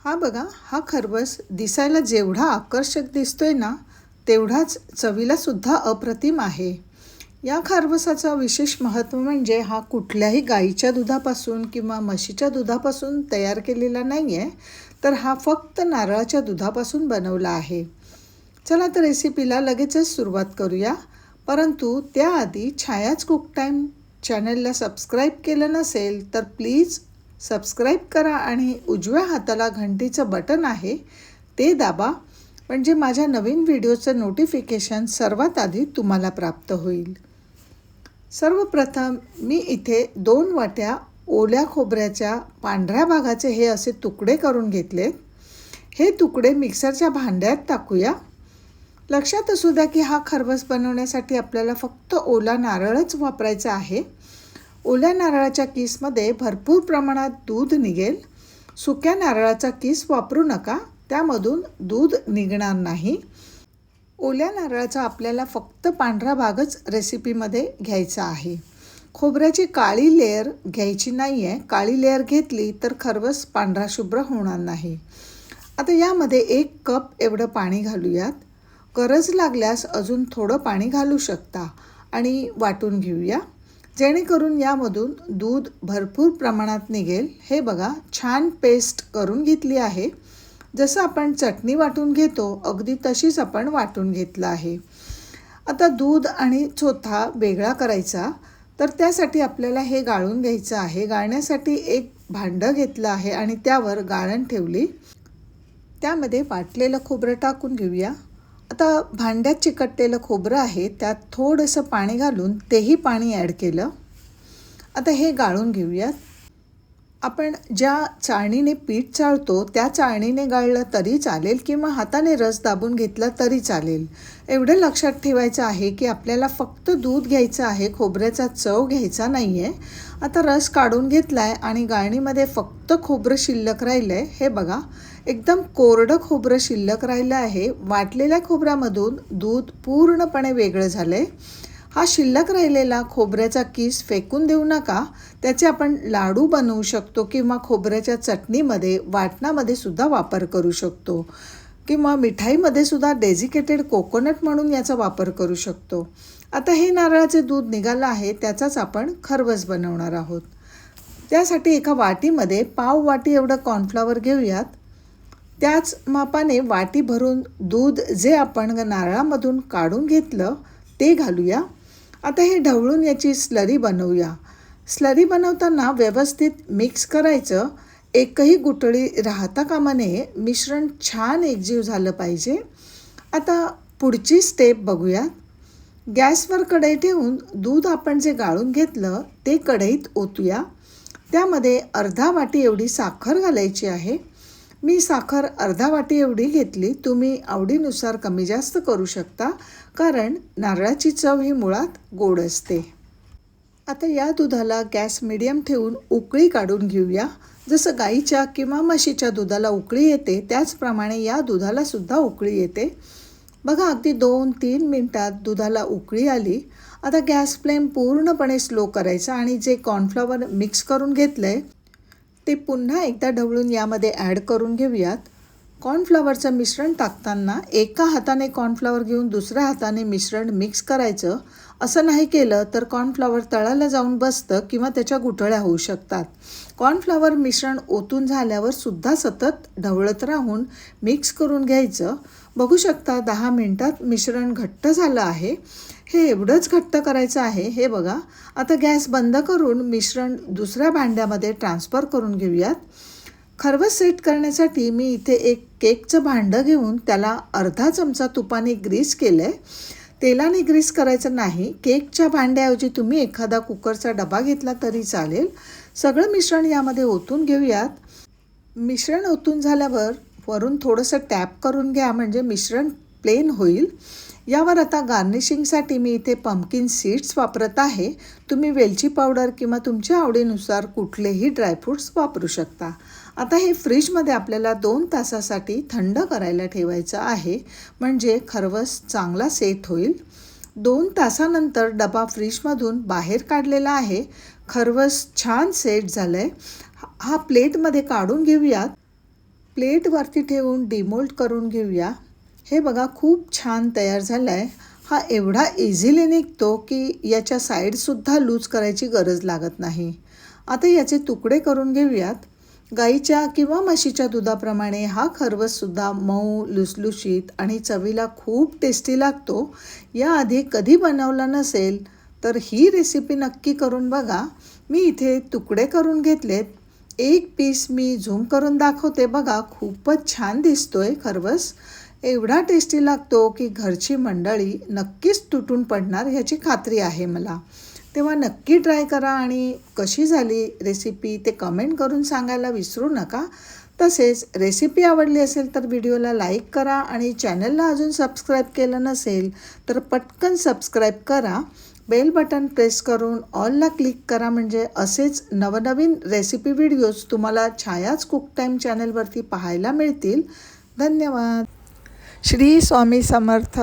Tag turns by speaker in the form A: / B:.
A: हा बघा, हा खरवस दिसायला जेवढा आकर्षक दिसतोय ना, तेवढाच चवीला सुद्धा अप्रतिम आहे. या खरवसाचं विशेष महत्त्व म्हणजे हा कुठल्याही गाईच्या दुधापासून किंवा म्हशीच्या दुधापासून तयार केलेला नाही आहे, तर हा फक्त नारळाच्या दुधापासून बनवला आहे. चला तर रेसिपीला लगेचच सुरुवात करूया. परंतु त्याआधी छायाच कुक टाईम चॅनलला सबस्क्राईब केलं नसेल तर प्लीज सबस्क्राईब करा आणि उजव्या हाताला घंटीचं बटन आहे ते दाबा, म्हणजे माझ्या नवीन व्हिडिओचं नोटिफिकेशन सर्वात आधी तुम्हाला प्राप्त होईल. सर्वप्रथम मी इथे 2 वाट्या ओल्या खोबऱ्याच्या पांढऱ्या भागाचे हे असे तुकडे करून घेतलेत. हे तुकडे मिक्सरच्या भांड्यात टाकूया. लक्षात असू द्या की हा खरवस बनवण्यासाठी आपल्याला फक्त ओला नारळच वापरायचा आहे. ओल्या नारळाच्या किसमध्ये भरपूर प्रमाणात दूध निघेल. सुक्या नारळाचा किस वापरू नका, त्यामधून दूध निघणार नाही. ओल्या नारळाचा आपल्याला फक्त पांढरा भागच रेसिपीमध्ये घ्यायचा आहे. खोबऱ्याची काळी लेअर घ्यायची नाही आहे. काळी लेअर घेतली तर खरवस पांढरा शुभ्र होणार नाही. आता यामध्ये 1 कप एवढं पाणी घालूयात. गरज लागल्यास अजून थोडं पाणी घालू शकता आणि वाटून घेऊया, जेणेकरून यामधून दूध भरपूर प्रमाणात निघेल. हे बघा, छान पेस्ट करून घेतली आहे. जसं आपण चटणी वाटून घेतो अगदी तशीच आपण वाटून घेतलं आहे. आता दूध आणि चोथा वेगळा करायचा, तर त्यासाठी आपल्याला हे गाळून घ्यायचं आहे. गाळण्यासाठी एक भांडं घेतलं आहे आणि त्यावर गाळण ठेवली. त्यामध्ये वाटलेलं खोबरं टाकून घेऊया. आता भांड्यात चिकटलेलं खोबरं आहे, त्यात थोडंसं पाणी घालून तेही पाणी ॲड केलं. आता हे गाळून घेऊयात. आपण ज्या चाळणीने पीठ चाळतो त्या चाळणीने गाळलं तरी चालेल किंवा हाताने रस दाबून घेतला तरी चालेल. एवढं लक्षात ठेवायचं आहे की आपल्याला फक्त दूध घ्यायचं आहे, खोबऱ्याचा चव घ्यायचा नाही आहे. आता रस काढून घेतला आहे आणि गाळणीमध्ये फक्त खोबरं शिल्लक राहिलं आहे. हे बघा, एकदम कोरडं खोबरं शिल्लक राहिलं आहे. वाटलेल्या खोबऱ्यामधून दूध पूर्णपणे वेगळं झालं आहे. हा शिल्लक राहिलेला खोबऱ्याचा किस फेकून देऊ नका. त्याचे आपण लाडू बनवू शकतो किंवा खोबऱ्याच्या चटणीमध्ये वाटणामध्ये सुद्धा वापर करू शकतो किंवा मिठाईमध्ये सुद्धा डेझिकेटेड कोकोनट म्हणून याचा वापर करू शकतो. आता हे नारळाचे दूध निघालं आहे, त्याचाच आपण खरवस बनवणार आहोत. त्यासाठी एका वाटीमध्ये पाव वाटी एवढं कॉर्नफ्लॉवर घेऊयात. त्याच मापाने वाटी भरून दूध जे आपण नारळामधून काढून घेतलं ते घालूया. आता हे ढवळून याची स्लरी बनवूया. स्लरी बनवताना व्यवस्थित मिक्स करायचं. एकही गुठळी राहता कामा नये. मिश्रण छान एकजीव झालं पाहिजे. आता पुढची स्टेप बघूया. गॅसवर कढई ठेवून दूध आपण जे गाळून घेतलं ते कढईत ओतूया. त्यामध्ये अर्धा वाटी एवढी साखर घालायची आहे. मी साखर अर्धा वाटी एवढी घेतली. तुम्ही आवडीनुसार कमी जास्त करू शकता, कारण नारळाची चव ही मुळात गोड असते. आता या दुधाला गॅस मिडियम ठेवून उकळी काढून घेऊया. जसं गाईच्या किंवा म्हशीच्या दुधाला उकळी येते त्याचप्रमाणे या दुधाला सुद्धा उकळी येते. बघा, अगदी 2-3 मिनटात दुधाला उकळी आली. आता गॅस फ्लेम पूर्णपणे स्लो करायचा आणि जे कॉर्नफ्लॉवर मिक्स करून घेतलं आहे ते पुन्हा एकदा ढवळून यामध्ये ॲड करून घेऊयात. कॉर्नफ्लॉवरचं मिश्रण टाकताना एका हाताने कॉर्नफ्लॉवर घेऊन दुसऱ्या हाताने मिश्रण मिक्स करायचं. असं नाही केलं तर कॉर्नफ्लॉवर तळाला जाऊन बसतं किंवा त्याच्या गुठळ्या होऊ शकतात. कॉर्नफ्लॉवर मिश्रण ओतून झाल्यावर सुद्धा सतत ढवळत राहून मिक्स करून घ्यायचं. बघू शकता 10 मिनटात मिश्रण घट्ट झालं आहे. हे एवढंच घट्ट करायचं आहे. हे बघा, आता गॅस बंद करून मिश्रण दुसऱ्या भांड्यामध्ये ट्रान्सफर करून घेऊयात. खरवस सेट करण्यासाठी मी इथे एक केकचं भांडं घेऊन त्याला अर्धा चमचा तुपाने ग्रीस केलं आहे. तेलाने ग्रीस करायचं नाही. केकच्या भांड्याऐवजी तुम्ही एखादा कुकरचा डबा घेतला तरी चालेल. सगळं मिश्रण यामध्ये ओतून घेऊयात. मिश्रण ओतून झाल्यावर वरून थोडंसं टॅप करून घ्या, म्हणजे मिश्रण प्लेन होईल. यावर आता गार्निशिंगसाठी मी इथे पंपकिन सीड्स वापरत आहे. तुम्ही वेलची पावडर किंवा तुमच्या आवडीनुसार कुठलेही ड्रायफ्रूट्स वापरू शकता. आता हे फ्रीजमध्ये आपल्याला 2 तासासाठी थंड करायला ठेवायचं आहे, म्हणजे खरवस चांगला सेट होईल. 2 तासानंतर डबा फ्रीजमधून बाहेर काढलेला आहे. खरवस छान सेट झालं आहे. हा प्लेटमध्ये काढून घेऊयात. प्लेटवरती ठेवून डिमोल्ड करून घेऊया. हे बघा खूप छान तयार झाला आहे. हा एवढा इझिली निघतो की याच्या साईडसुद्धा लूज करायची गरज लागत नाही. आता याचे तुकडे करून घेऊयात. गाईच्या किंवा म्हशीच्या दुधाप्रमाणे हा खरवससुद्धा मऊ, लुसलुशीत आणि चवीला खूप टेस्टी लागतो. याआधी कधी बनवला नसेल तर ही रेसिपी नक्की करून बघा. मी इथे तुकडे करून घेतलेत. एक पीस मी झूम करून दाखवते बघा. खूपच छान दिसतोय खरवस. एवढा टेस्टी लागतो की घरची मंडळी नक्कीच तुटून पडणार ह्याची खात्री आहे मला. तेव्हा नक्की ट्राय करा आणि कशी झाली रेसिपी ते कमेंट करून सांगायला विसरू नका. तसेच रेसिपी आवडली असेल तर व्हिडिओला लाईक करा आणि चॅनलला अजून सबस्क्राईब केलं नसेल तर पटकन सबस्क्राईब करा. बेल बटन प्रेस करून ऑलला क्लिक करा म्हणजे असेच नवनवीन रेसिपी व्हिडिओज तुम्हाला छायाच कुक टाईम चॅनलवरती पाहायला मिळतील. धन्यवाद. श्री स्वामी समर्थ.